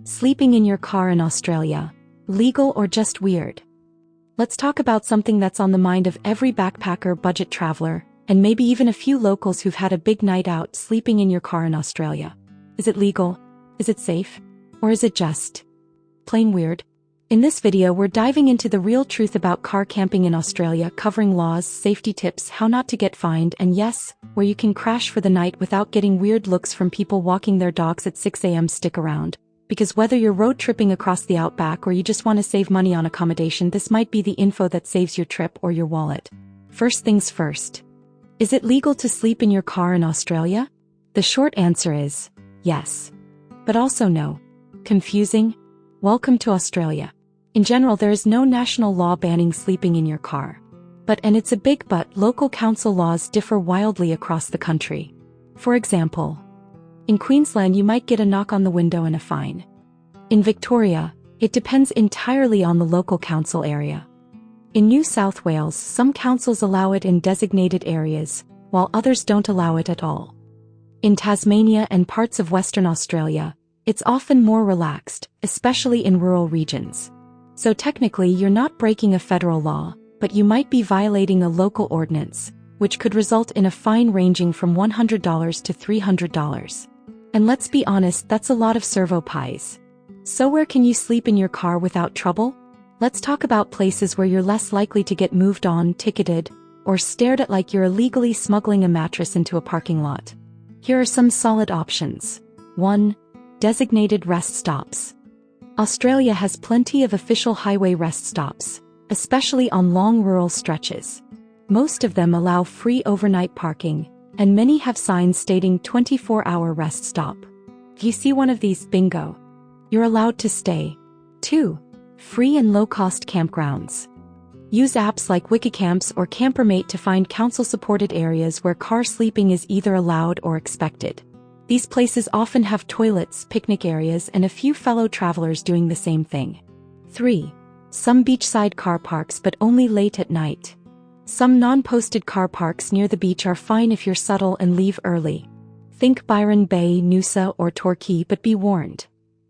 Sleeping in your car in Australia. Legal or just weird? Let's talk about something that's on the mind of every backpacker, budget traveler, and maybe even a few locals who've had a big night out. Sleeping in your car in Australia. Is it legal? Is it safe? Or is it just plain weird? In this video, we're diving into the real truth about car camping in Australia, covering laws, safety tips, how not to get fined, and yes, where you can crash for the night without getting weird looks from people walking their dogs at 6 a.m. Stick around, because whether you're road tripping across the outback or you just want to save money on accommodation, this might be the info that saves your trip or your wallet. First things first. Is it legal to sleep in your car in Australia? The short answer is yes. But also no. Confusing? Welcome to Australia. In general, there is no national law banning sleeping in your car. And it's a big but, local council laws differ wildly across the country. For example, in Queensland you might get a knock on the window and a fine. In Victoria, it depends entirely on the local council area. In New South Wales, some councils allow it in designated areas, while others don't allow it at all. In Tasmania and parts of Western Australia, it's often more relaxed, especially in rural regions. So technically you're not breaking a federal law, but you might be violating a local ordinance, which could result in a fine ranging from $100 to $300. And let's be honest, that's a lot of servo pies. So where can you sleep in your car without trouble? Let's talk about places where you're less likely to get moved on, ticketed, or stared at like you're illegally smuggling a mattress into a parking lot. Here are some solid options. 1. Designated rest stops. Australia has plenty of official highway rest stops, especially on long rural stretches. Most of them allow free overnight parking, and many have signs stating 24-hour rest stop. If you see one of these, bingo. You're allowed to stay. 2. Free and low-cost campgrounds. Use apps like Wikicamps or Campermate to find council-supported areas where car sleeping is either allowed or expected. These places often have toilets, picnic areas, and a few fellow travelers doing the same thing. 3. Some beachside car parks, but only late at night. Some non-posted car parks near the beach are fine if you're subtle and leave early. Think Byron Bay, Noosa, or Torquay, but be warned.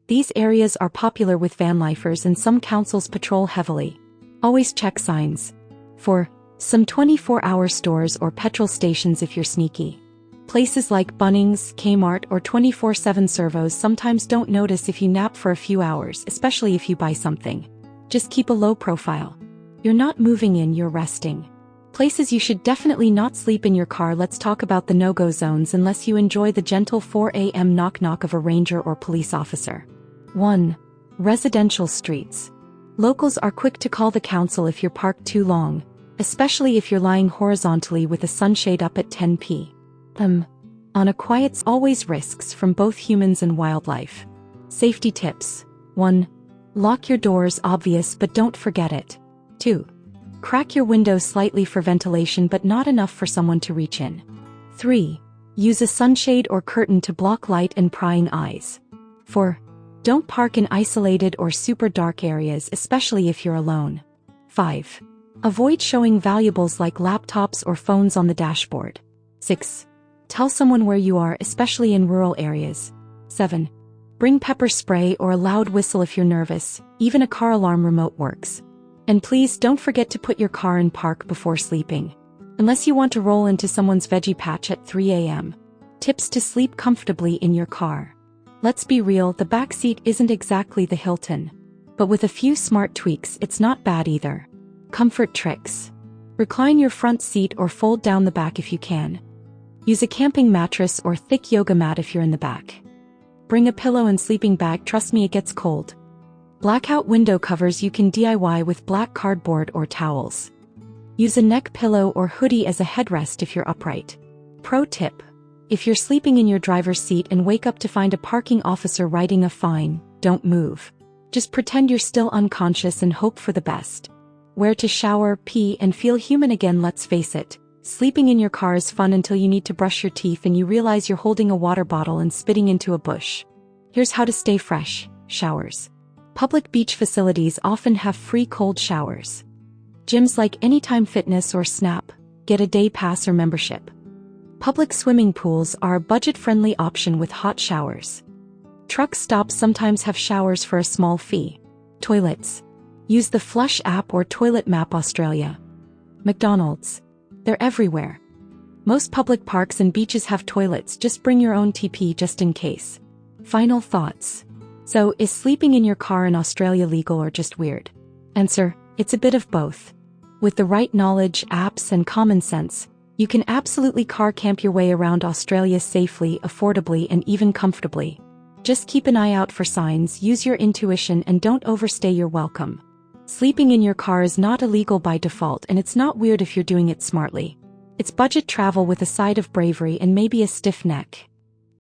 These areas are popular with vanlifers and some councils patrol heavily. Always check signs. 4. Some 24-hour stores or petrol stations if you're sneaky. Places like Bunnings, Kmart, or 24/7 servos sometimes don't notice if you nap for a few hours, especially if you buy something. Just keep a low profile. You're not moving in, you're resting. Places you should definitely not sleep in your car. Let's talk about the no-go zones unless you enjoy the gentle 4 a.m. knock-knock of a ranger or police officer. 1. Residential streets. Locals are quick to call the council if you're parked too long, especially if you're lying horizontally with a sunshade up at 10 p.m. On a quiet, always risks from both humans and wildlife. Safety tips. 1. Lock your doors, obvious, but don't forget it. 2. Crack your windows slightly for ventilation, but not enough for someone to reach in. 3. Use a sunshade or curtain to block light and prying eyes. 4. Don't park in isolated or super dark areas, especially if you're alone. 5. Avoid showing valuables like laptops or phones on the dashboard. 6. Tell someone where you are, especially in rural areas. 7. Bring pepper spray or a loud whistle if you're nervous, even a car alarm remote works. And please don't forget to put your car in park before sleeping. Unless you want to roll into someone's veggie patch at 3 a.m. Tips to sleep comfortably in your car. Let's be real, the back seat isn't exactly the Hilton. But with a few smart tweaks, it's not bad either. Comfort tricks. Recline your front seat or fold down the back if you can. Use a camping mattress or thick yoga mat if you're in the back. Bring a pillow and sleeping bag, trust me, it gets cold. Blackout window covers you can DIY with black cardboard or towels. Use a neck pillow or hoodie as a headrest if you're upright. Pro tip. If you're sleeping in your driver's seat and wake up to find a parking officer writing a fine, don't move. Just pretend you're still unconscious and hope for the best. Where to shower, pee, and feel human again. Let's face it. Sleeping in your car is fun until you need to brush your teeth and you realize you're holding a water bottle and spitting into a bush. Here's how to stay fresh. Showers. Public beach facilities often have free cold showers. Gyms like Anytime Fitness or Snap get a day pass or membership. Public swimming pools are a budget-friendly option with hot showers. Truck stops sometimes have showers for a small fee. Toilets. Use the Flush app or Toilet Map Australia. McDonald's. They're everywhere. Most public parks and beaches have toilets, just bring your own TP just in case. Final thoughts. So, is sleeping in your car in Australia legal or just weird? Answer: it's a bit of both. With the right knowledge, apps, and common sense, you can absolutely car camp your way around Australia safely, affordably, and even comfortably. Just keep an eye out for signs, use your intuition, and don't overstay your welcome. Sleeping in your car is not illegal by default, and it's not weird if you're doing it smartly. It's budget travel with a side of bravery and maybe a stiff neck.